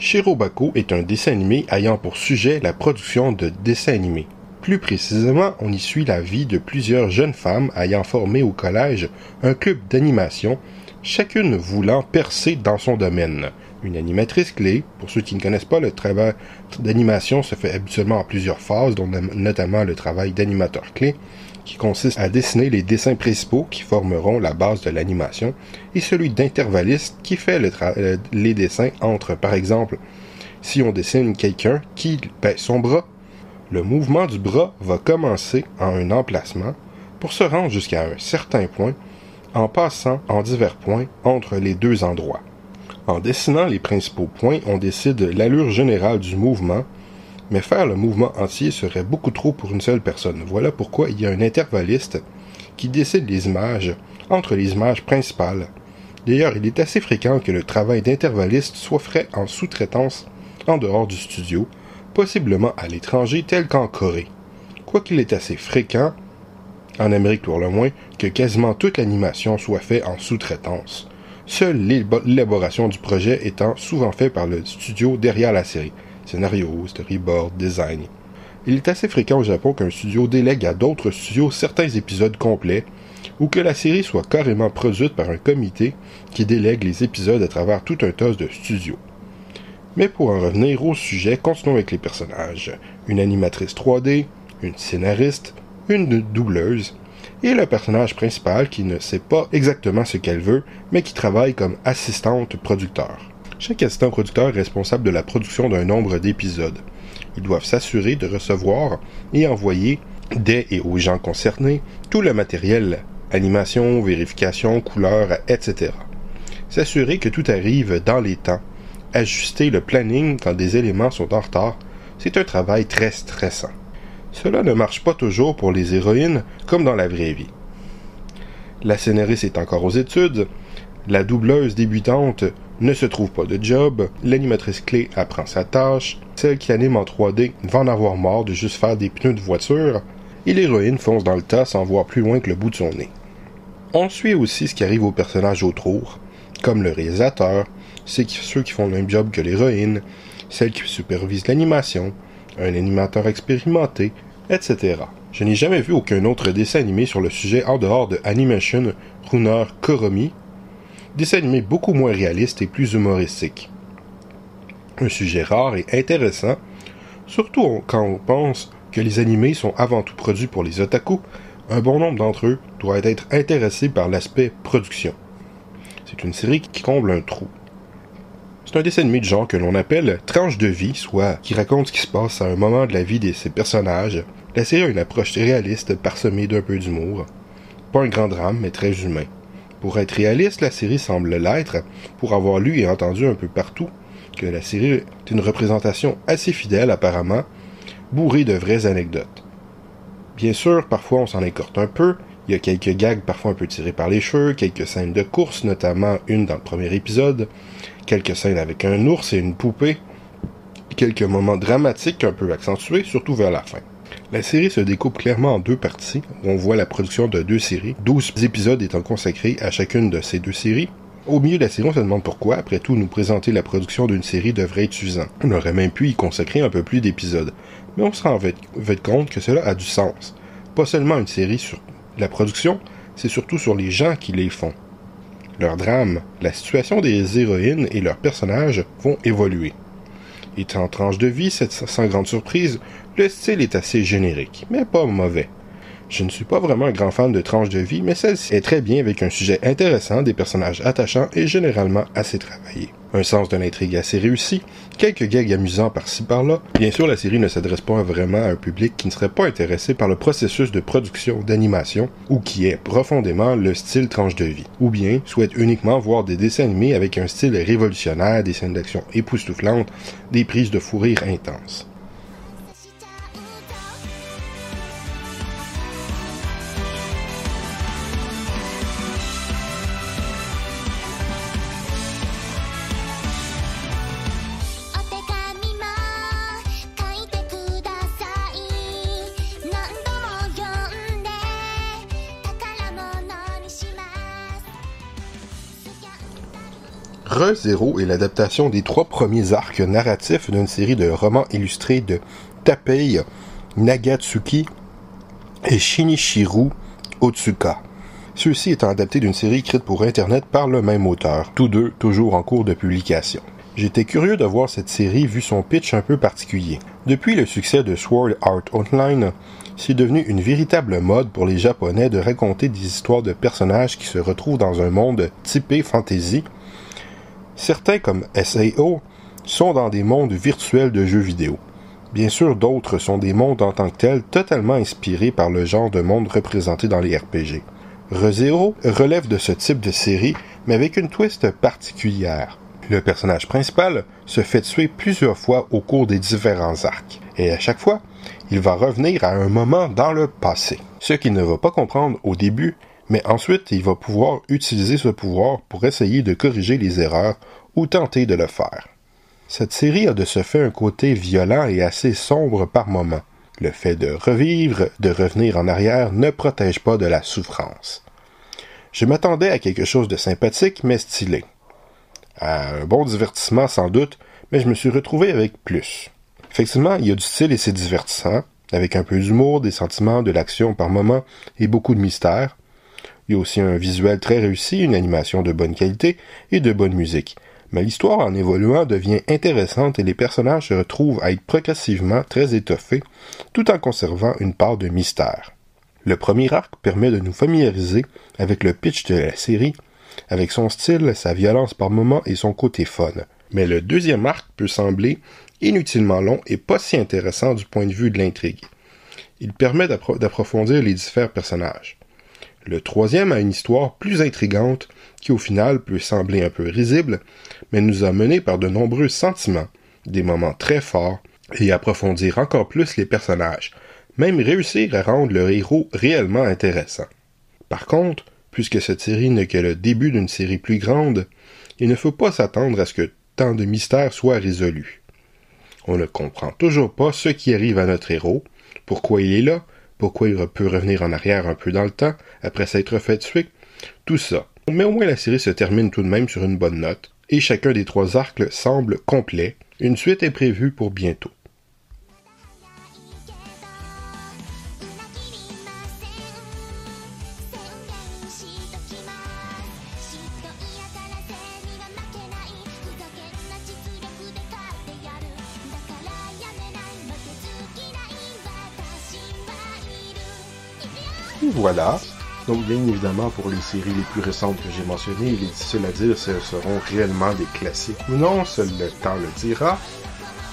Shirobako est un dessin animé ayant pour sujet la production de dessins animés. Plus précisément, on y suit la vie de plusieurs jeunes femmes ayant formé au collège un club d'animation, chacune voulant percer dans son domaine. Une animatrice clé, pour ceux qui ne connaissent pas, le travail d'animation se fait habituellement en plusieurs phases, dont notamment le travail d'animateur clé, qui consiste à dessiner les dessins principaux qui formeront la base de l'animation, et celui d'intervalliste qui fait les dessins entre, par exemple, si on dessine quelqu'un qui pèse son bras, le mouvement du bras va commencer en un emplacement pour se rendre jusqu'à un certain point en passant en divers points entre les deux endroits. En dessinant les principaux points, on décide l'allure générale du mouvement, mais faire le mouvement entier serait beaucoup trop pour une seule personne. Voilà pourquoi il y a un intervalliste qui décide les images entre les images principales. D'ailleurs, il est assez fréquent que le travail d'intervalliste soit fait en sous-traitance en dehors du studio, possiblement à l'étranger tel qu'en Corée. Quoiqu'il est assez fréquent, en Amérique pour le moins, que quasiment toute l'animation soit faite en sous-traitance. Seule l'élaboration du projet étant souvent faite par le studio derrière la série. Scénario, storyboard, design. Il est assez fréquent au Japon qu'un studio délègue à d'autres studios certains épisodes complets, ou que la série soit carrément produite par un comité qui délègue les épisodes à travers tout un tas de studios. Mais pour en revenir au sujet, continuons avec les personnages. Une animatrice 3D, une scénariste, une doubleuse, et le personnage principal qui ne sait pas exactement ce qu'elle veut, mais qui travaille comme assistante producteur. Chaque assistant producteur est responsable de la production d'un nombre d'épisodes. Ils doivent s'assurer de recevoir et envoyer des et aux gens concernés tout le matériel, animation, vérification, couleurs, etc. S'assurer que tout arrive dans les temps. Ajuster le planning quand des éléments sont en retard, c'est un travail très stressant. Cela ne marche pas toujours pour les héroïnes comme dans la vraie vie. La scénariste est encore aux études, la doubleuse débutante ne se trouve pas de job, l'animatrice clé apprend sa tâche, celle qui anime en 3D va en avoir marre de juste faire des pneus de voiture, et l'héroïne fonce dans le tas sans voir plus loin que le bout de son nez. On suit aussi ce qui arrive aux personnages autour, comme le réalisateur, ceux qui font le même job que l'héroïne, celle qui supervise l'animation, un animateur expérimenté, etc. Je n'ai jamais vu aucun autre dessin animé sur le sujet en dehors de Animation Runer Koromi, dessin animé beaucoup moins réaliste et plus humoristique. Un sujet rare et intéressant, surtout quand on pense que les animés sont avant tout produits pour les otaku, un bon nombre d'entre eux doivent être intéressés par l'aspect production. C'est une série qui comble un trou. C'est un dessin animé de genre que l'on appelle tranche de vie, soit qui raconte ce qui se passe à un moment de la vie de ses personnages. La série a une approche réaliste parsemée d'un peu d'humour. Pas un grand drame, mais très humain. Pour être réaliste, la série semble l'être, pour avoir lu et entendu un peu partout que la série est une représentation assez fidèle apparemment, bourrée de vraies anecdotes. Bien sûr, parfois on s'en écorte un peu, il y a quelques gags parfois un peu tirés par les cheveux, quelques scènes de course, notamment une dans le premier épisode, quelques scènes avec un ours et une poupée, quelques moments dramatiques un peu accentués, surtout vers la fin. La série se découpe clairement en deux parties, où on voit la production de 2 séries, 12 épisodes étant consacrés à chacune de ces 2 séries. Au milieu de la série, on se demande pourquoi, après tout, nous présenter la production d'une série devrait être suffisant. On aurait même pu y consacrer un peu plus d'épisodes. Mais on se rend vite compte que cela a du sens. Pas seulement une série sur la production, c'est surtout sur les gens qui les font. Leur drame, la situation des héroïnes et leurs personnages vont évoluer. Étant tranche de vie, sans grande surprise, le style est assez générique, mais pas mauvais. Je ne suis pas vraiment un grand fan de tranche de vie, mais celle-ci est très bien avec un sujet intéressant, des personnages attachants et généralement assez travaillés. Un sens de l'intrigue assez réussi, quelques gags amusants par-ci par-là. Bien sûr, la série ne s'adresse pas vraiment à un public qui ne serait pas intéressé par le processus de production d'animation ou qui est profondément le style tranche de vie, ou bien souhaite uniquement voir des dessins animés avec un style révolutionnaire, des scènes d'action époustouflantes, des prises de fou rire intenses. Re:Zero est l'adaptation des 3 premiers arcs narratifs d'une série de romans illustrés de Tappei Nagatsuki et Shinichiro Otsuka. Ceux-ci étant adaptés d'une série écrite pour Internet par le même auteur, tous deux toujours en cours de publication. J'étais curieux de voir cette série vu son pitch un peu particulier. Depuis le succès de Sword Art Online, c'est devenu une véritable mode pour les Japonais de raconter des histoires de personnages qui se retrouvent dans un monde typé fantasy. Certains, comme SAO, sont dans des mondes virtuels de jeux vidéo. Bien sûr, d'autres sont des mondes en tant que tels totalement inspirés par le genre de monde représenté dans les RPG. Re:Zero relève de ce type de série, mais avec une twist particulière. Le personnage principal se fait tuer plusieurs fois au cours des différents arcs, et à chaque fois, il va revenir à un moment dans le passé. Ce qu'il ne va pas comprendre au début, mais ensuite il va pouvoir utiliser ce pouvoir pour essayer de corriger les erreurs ou tenter de le faire. Cette série a de ce fait un côté violent et assez sombre par moments. Le fait de revivre, de revenir en arrière, ne protège pas de la souffrance. Je m'attendais à quelque chose de sympathique mais stylé. À un bon divertissement sans doute, mais je me suis retrouvé avec plus. Effectivement, il y a du style et c'est divertissant, avec un peu d'humour, des sentiments, de l'action par moments et beaucoup de mystère. Il y a aussi un visuel très réussi, une animation de bonne qualité et de bonne musique. Mais l'histoire, en évoluant, devient intéressante et les personnages se retrouvent à être progressivement très étoffés, tout en conservant une part de mystère. Le premier arc permet de nous familiariser avec le pitch de la série, avec son style, sa violence par moments et son côté fun. Mais le deuxième arc peut sembler inutilement long et pas si intéressant du point de vue de l'intrigue. Il permet d'approfondir les différents personnages. Le troisième a une histoire plus intrigante qui au final peut sembler un peu risible, mais nous a menés par de nombreux sentiments, des moments très forts, et approfondir encore plus les personnages, même réussir à rendre le héros réellement intéressant. Par contre, puisque cette série n'est que le début d'une série plus grande, il ne faut pas s'attendre à ce que tant de mystères soient résolus. On ne comprend toujours pas ce qui arrive à notre héros, pourquoi il est là, pourquoi il peut revenir en arrière un peu dans le temps, après s'être fait tuer, tout ça. Mais au moins la série se termine tout de même sur une bonne note, et chacun des 3 arcs semble complet. Une suite est prévue pour bientôt. Voilà. Donc, bien évidemment, pour les séries les plus récentes que j'ai mentionnées, il est difficile à dire si elles seront réellement des classiques ou non, seul le temps le dira.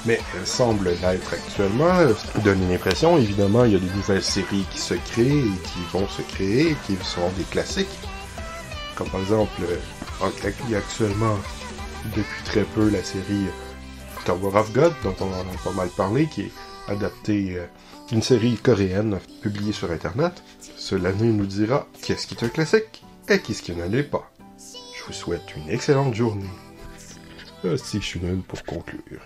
Mais elles semblent l'être actuellement. Ça donne une impression, évidemment, il y a de nouvelles séries qui se créent et qui vont se créer, et qui seront des classiques. Comme par exemple, il y a actuellement, depuis très peu, la série Tower of God, dont on en a pas mal parlé, qui est adaptée d'une série coréenne publiée sur Internet. Cela nous dira qu'est-ce qui est un classique et qu'est-ce qui n'en est pas. Je vous souhaite une excellente journée. Si je suis nul pour conclure.